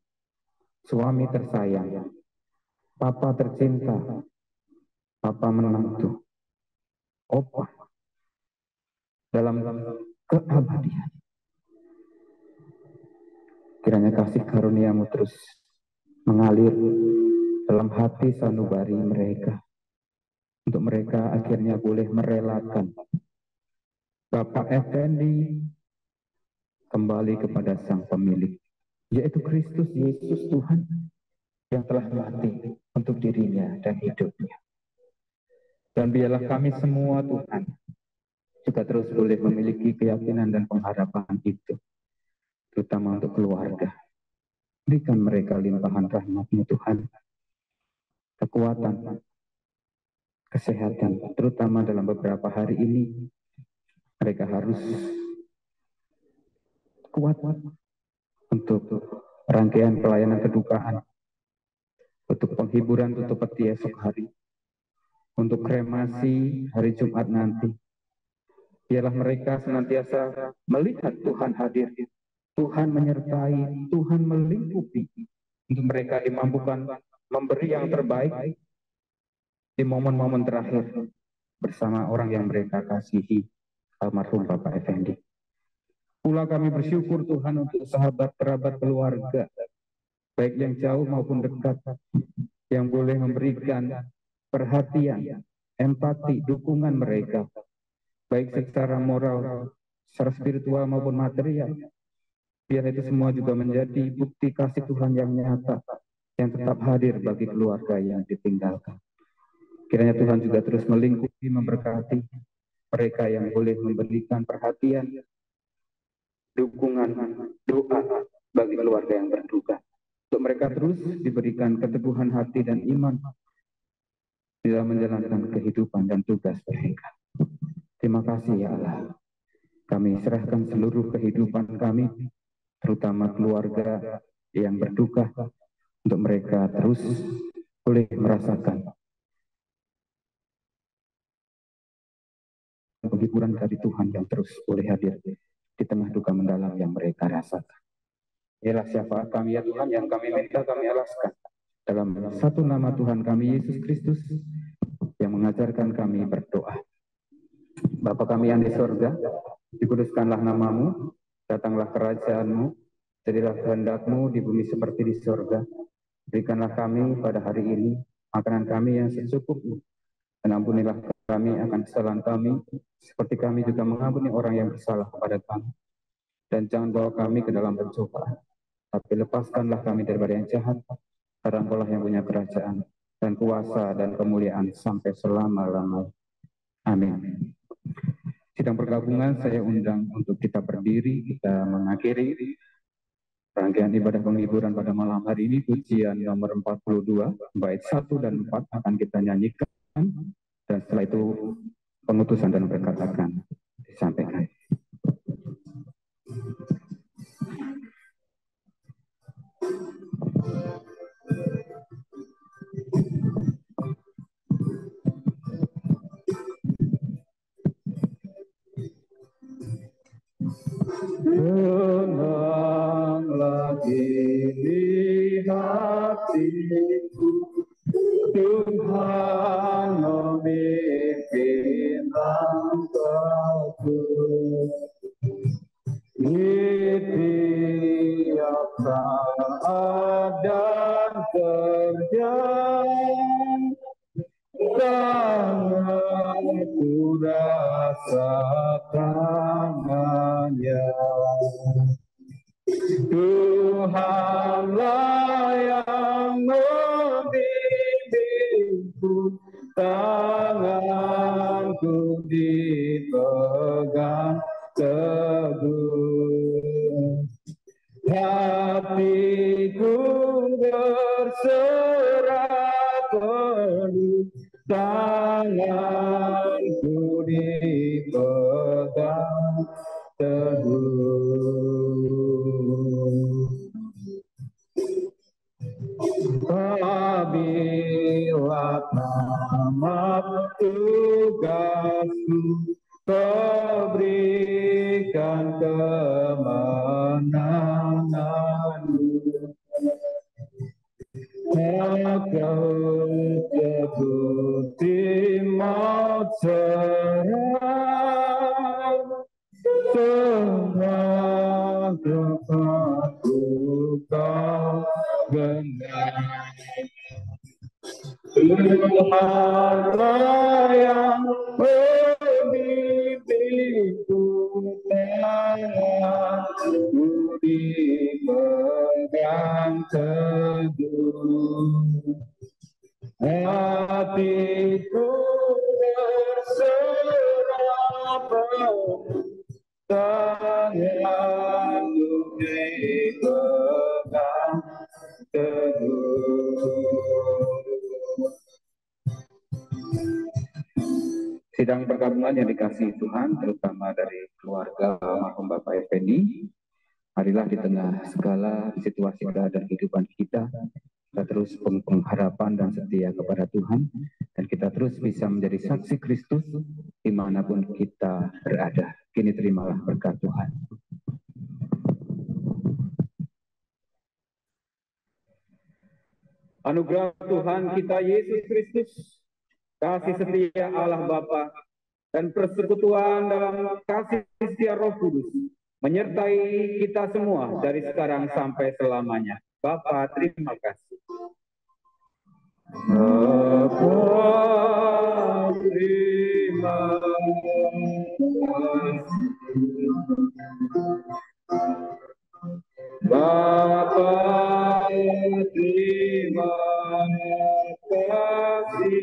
suami tersayang, papa tercinta, papa menantu, opa, dalam keabadian. Kiranya kasih karunia-Mu terus mengalir dalam hati sanubari mereka, untuk mereka akhirnya boleh merelakan Bapak Effendi kembali kepada Sang Pemilik, yaitu Kristus Yesus Tuhan yang telah mati untuk dirinya dan hidupnya. Dan biarlah kami semua Tuhan juga terus boleh memiliki keyakinan dan pengharapan itu, terutama untuk keluarga. Berikan mereka limpahan rahmat-Mu Tuhan, kekuatan, kesehatan, terutama dalam beberapa hari ini. Mereka harus kuat untuk rangkaian pelayanan kedukaan, untuk penghiburan tutup peti esok hari, untuk kremasi hari Jumat nanti. Biarlah mereka senantiasa melihat Tuhan hadir, Tuhan menyertai, Tuhan melingkupi, untuk mereka dimampukan memberi yang terbaik di momen-momen terakhir bersama orang yang mereka kasihi, almarhum Bapak Effendi. Pula kami bersyukur Tuhan untuk sahabat, kerabat, keluarga, baik yang jauh maupun dekat, yang boleh memberikan perhatian, empati, dukungan mereka, baik secara moral, secara spiritual maupun material, Biar itu semua juga menjadi bukti kasih Tuhan yang nyata, yang tetap hadir bagi keluarga yang ditinggalkan. Kiranya Tuhan juga terus melingkupi, memberkati mereka yang boleh memberikan perhatian, dukungan, doa bagi keluarga yang berduka. Untuk mereka terus diberikan keteguhan hati dan iman dalam menjalankan kehidupan dan tugas mereka. Terima kasih ya Allah. Kami serahkan seluruh kehidupan kami, terutama keluarga yang berduka, untuk mereka terus boleh merasakan penghiburan dari Tuhan yang terus boleh hadir di tengah duka mendalam yang mereka rasakan. Ialah syafaat kami ya Tuhan yang kami minta, kami alaskan dalam satu nama Tuhan kami Yesus Kristus yang mengajarkan kami berdoa. Bapa kami yang di sorga, dikuduskanlah namamu, datanglah kerajaanmu, jadilah kehendak-Mu di bumi seperti di sorga. Berikanlah kami pada hari ini makanan kami yang secukupnya, dan ampunilah kami akan kesalahan kami, seperti kami juga mengampuni orang yang bersalah kepada kami. Dan jangan bawa kami ke dalam pencobaan, tapi lepaskanlah kami daripada yang jahat, karena Engkau-lah yang punya kerajaan, dan kuasa, dan kemuliaan sampai selama-lamanya. Amin. Sidang pergabungan saya undang untuk kita berdiri, kita mengakhiri rangkaian ibadah penghiburan pada malam hari ini. Pujian nomor 42, bait 1 dan 4 akan kita nyanyikan, dan setelah itu pengutusan dan berkat akan disampaikan. Tenanglah di hatiku, Tuhan memimpin langkahku. Di tiap saat dan kerja, ku rasa tangannya. Tuhanlah yang membimbingku, tanganku dipegang teguh. Hatiku berserah penuh, tanganku dipegang teguh. Apabila tamat tugasku, Kau berikan kemenangan-Mu. Kau teguti maut serang, semua kepadu Kau genggam. Tuhanlah yang membimbingku, tanganku dipegang teguh. Hatiku berserah penuh, tanganku dipegang teguh. Sidang pergabungan yang dikasihi Tuhan, terutama dari keluarga almarhum Bapak Effendi, marilah di tengah segala situasi dan kehidupan kita terus pengharapan dan setia kepada Tuhan, dan kita terus bisa menjadi saksi Kristus dimanapun kita berada. Kini terimalah berkat Tuhan. Anugerah Tuhan kita Yesus Kristus, kasih setia Allah Bapa, dan persekutuan dalam kasih setia Roh Kudus menyertai kita semua dari sekarang sampai selamanya. Bapa, terima kasih. Bapa, terima kasih. Bapa, terima kasih.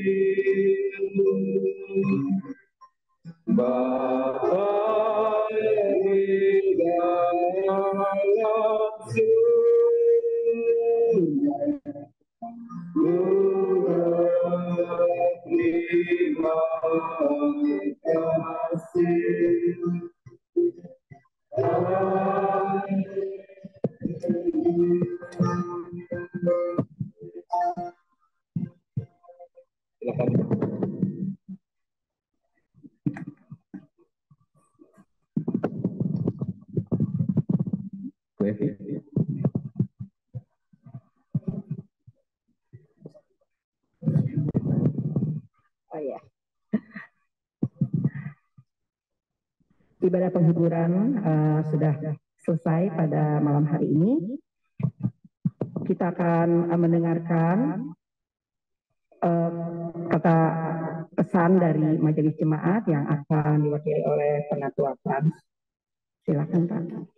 Bapa di dalam surga, terima kasih. Oh ya. Ibadah penghiburan sudah selesai pada malam hari ini. Kita akan mendengarkan kata pesan dari Majelis Jemaat yang akan diwakili oleh Penatua Frans. Silakan Pak.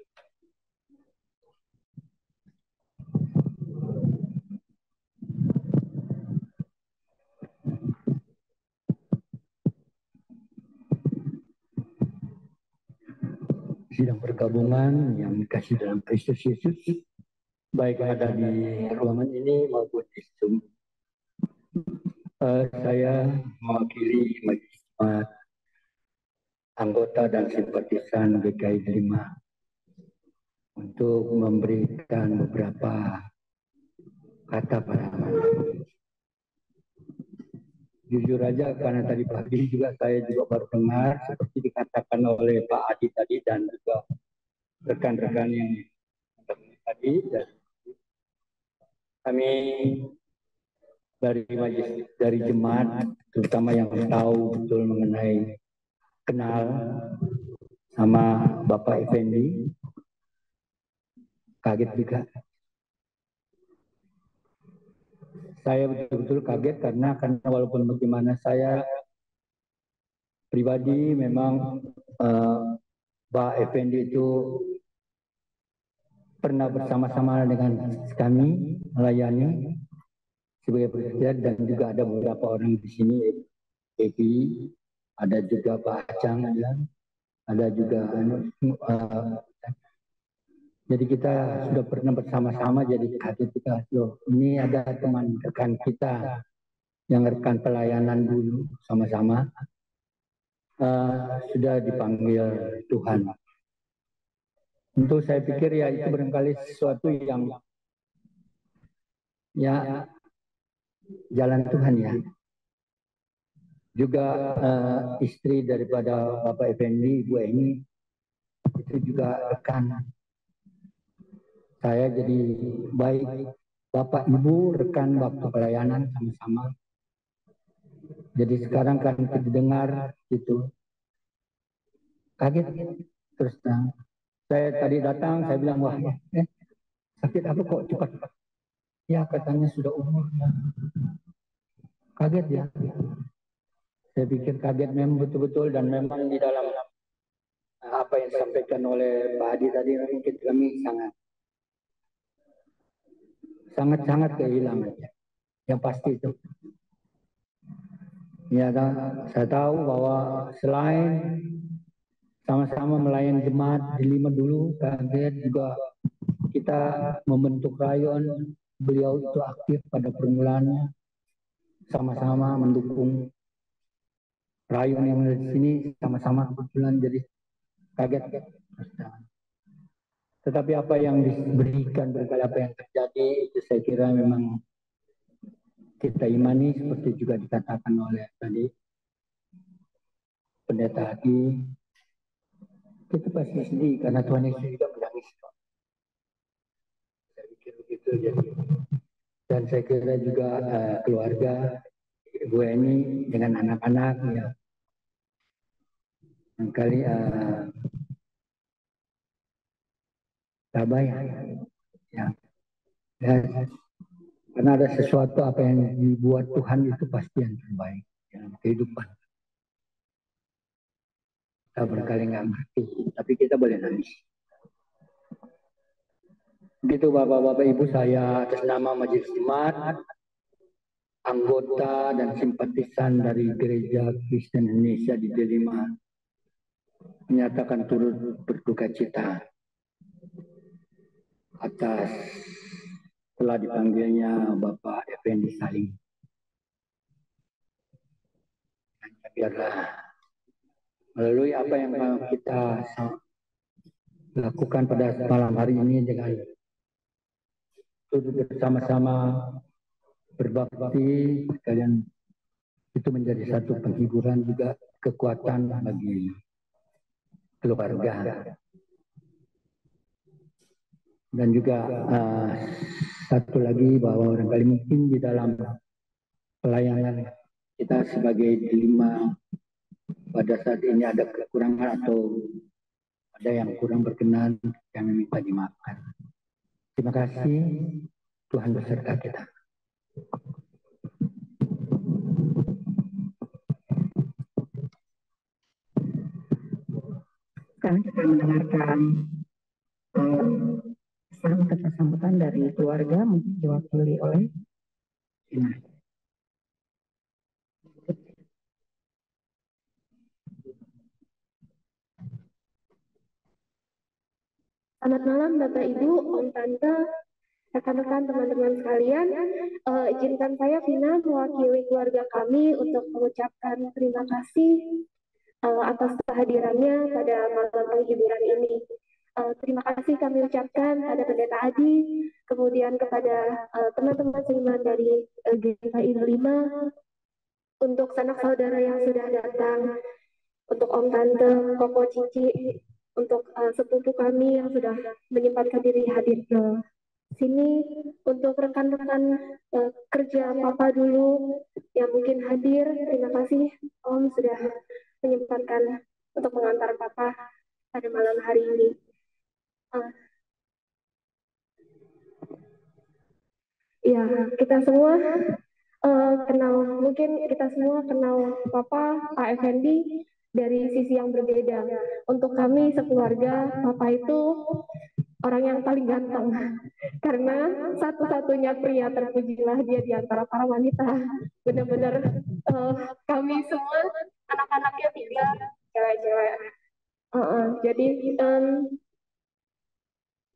Sidang pergabungan yang dikasih dalam Kristus Yesus, baik yang ada di ruangan ini maupun di Zoom. Saya mewakili Majelis Jemaat, anggota dan simpatisan GKI 5 untuk memberikan beberapa kata pada malam. Jujur aja karena tadi pagi juga saya baru dengar seperti dikatakan oleh Pak Adi tadi dan juga rekan-rekan yang tadi, dan kami dari jemaat terutama yang tahu betul mengenai kenal sama Bapak Effendi, kaget juga. Saya betul-betul kaget karena walaupun bagaimana saya pribadi memang Pak Effendi itu pernah bersama-sama dengan kami melayani sebagai presiden, dan juga ada beberapa orang di sini, Epi, ada juga Pak Acang, ada juga jadi kita sudah pernah bersama-sama, jadi kaget kita, loh ini ada teman rekan kita yang rekan pelayanan dulu sama-sama sudah dipanggil Tuhan. Tentu saya pikir ya itu barangkali sesuatu yang ya jalan Tuhan ya. Juga istri daripada Bapak Effendi, Ibu Eni, itu juga rekan. Saya jadi baik Bapak Ibu rekan waktu pelayanan sama-sama. Jadi sekarang kan kita dengar gitu. Kaget terus saya tadi datang, saya bilang wah sakit apa kok cepat? Ya katanya sudah umur. Kaget ya. Saya pikir kaget memang betul-betul, dan memang di dalam apa yang disampaikan oleh Pak Adi tadi memang kami sangat kehilangan ya. Yang pasti itu. Ya kan, saya tahu bahwa selain sama-sama melayani jemaat di 5 dulu, kaget juga kita membentuk rayon, beliau itu aktif pada permulaannya, sama-sama mendukung rayon yang ada di sini, sama-sama kebetulan jadi kaget. Tetapi apa yang diberikan, berkali apa yang terjadi, itu saya kira memang kita imani seperti juga dikatakan oleh tadi Pendeta Adi, kita pasti sedih karena Tuhan Yesus juga menangis. Saya pikir begitu jadi. Dan saya kira juga keluarga Ibu Eni dengan anak-anak ya. Barangkali tabah ya. Ya. Karena ada sesuatu apa yang dibuat Tuhan itu pasti yang terbaik dalam kehidupan. Kita berkali nggak ngerti, tapi kita boleh nangis. Begitu Bapak-Bapak Ibu, saya atas nama Majelis Jemaat, anggota dan simpatisan dari Gereja Kristen Indonesia di Delima menyatakan turut berduka cita atas telah dipanggilnya Bapak Effendi Salim. Biarlah melalui apa yang kita lakukan pada malam hari ini dengan turut bersama-sama berbakti, sekalian itu menjadi satu penghiburan juga, kekuatan bagi keluarga. Dan juga satu lagi bahwa barangkali mungkin di dalam pelayanan kita sebagai Delima pada saat ini ada kekurangan atau ada yang kurang berkenan, yang minta dimaafkan. Terima kasih, Tuhan beserta kita. Sekarang kita mendengarkan pesan atau sambutan dari keluarga, mungkin diwakili oleh Ina. Selamat malam Bapak Ibu, Om Tante, rekan-rekan teman-teman sekalian. Izinkan saya Vina mewakili keluarga kami untuk mengucapkan terima kasih atas kehadirannya pada malam penghiburan ini. Terima kasih kami ucapkan pada Pendeta Adi, kemudian kepada teman-teman seiman dari GKI 5, untuk sanak saudara yang sudah datang, untuk Om Tante, Koko Cici, untuk sepupu kami yang sudah menyempatkan diri hadir ke sini, untuk rekan-rekan kerja Papa dulu yang mungkin hadir. Terima kasih Om sudah menyempatkan untuk mengantar Papa pada malam hari ini. Ya, kita semua kita semua kenal Papa, Pak Effendi dari sisi yang berbeda. Untuk kami sekeluarga, Papa itu orang yang paling ganteng, karena satu-satunya pria, terpujilah dia di antara para wanita. Benar-benar kami semua anak-anaknya 3 cewek-cewek. Jadi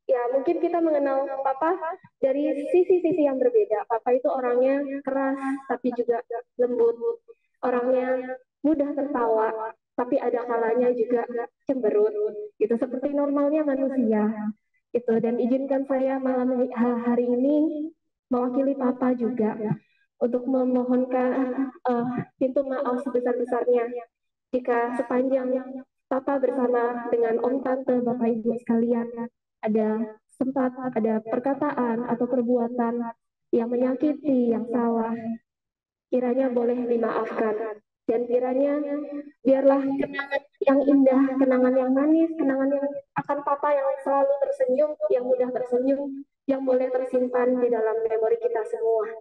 ya mungkin kita mengenal Papa dari sisi-sisi yang berbeda. Papa itu orangnya keras tapi juga lembut, orangnya mudah tertawa tapi ada kalanya juga cemberut, gitu seperti normalnya manusia. Itu, dan izinkan saya malam hari ini mewakili Papa juga untuk memohonkan pintu maaf sebesar-besarnya jika sepanjang Papa bersama dengan Om Tante, Bapak Ibu sekalian, ada perkataan atau perbuatan yang menyakiti, yang salah, kiranya boleh dimaafkan. Dan kiranya biarlah kenangan yang indah, kenangan yang manis, kenangan yang akan Papa yang selalu tersenyum, yang mudah tersenyum, yang boleh tersimpan di dalam memori kita semua.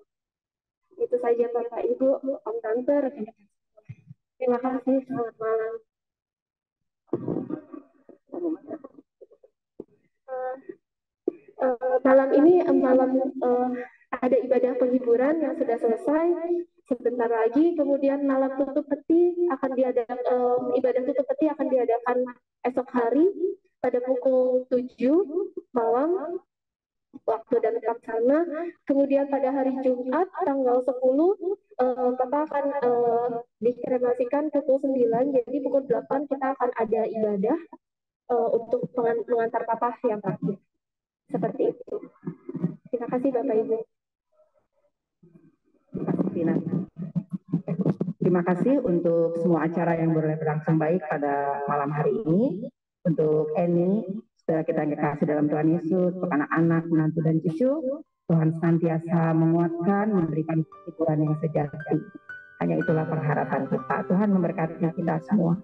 Itu saja Bapak Ibu, Om Tante, rekan-rekan. Terima kasih, selamat malam. Malam ini ada ibadah penghiburan yang sudah selesai sebentar lagi, kemudian malam tutup peti akan diadakan, ibadah tutup peti akan diadakan esok hari pada pukul 7 malam waktu dan tempat sana. Kemudian pada hari Jumat tanggal 10 Bapak akan dikremasikan pukul 9, jadi pukul 8 kita akan ada ibadah untuk mengantar Papa yang terakhir. Seperti itu. Terima kasih Bapak Ibu. Terima kasih untuk semua acara yang berlangsung baik pada malam hari ini. Untuk Eni, saudara kita yang kekasih dalam Tuhan Yesus, untuk anak-anak, menantu dan cucu, Tuhan senantiasa menguatkan, memberikan hiburan yang sejati. Hanya itulah pengharapan kita. Tuhan memberkati kita semua.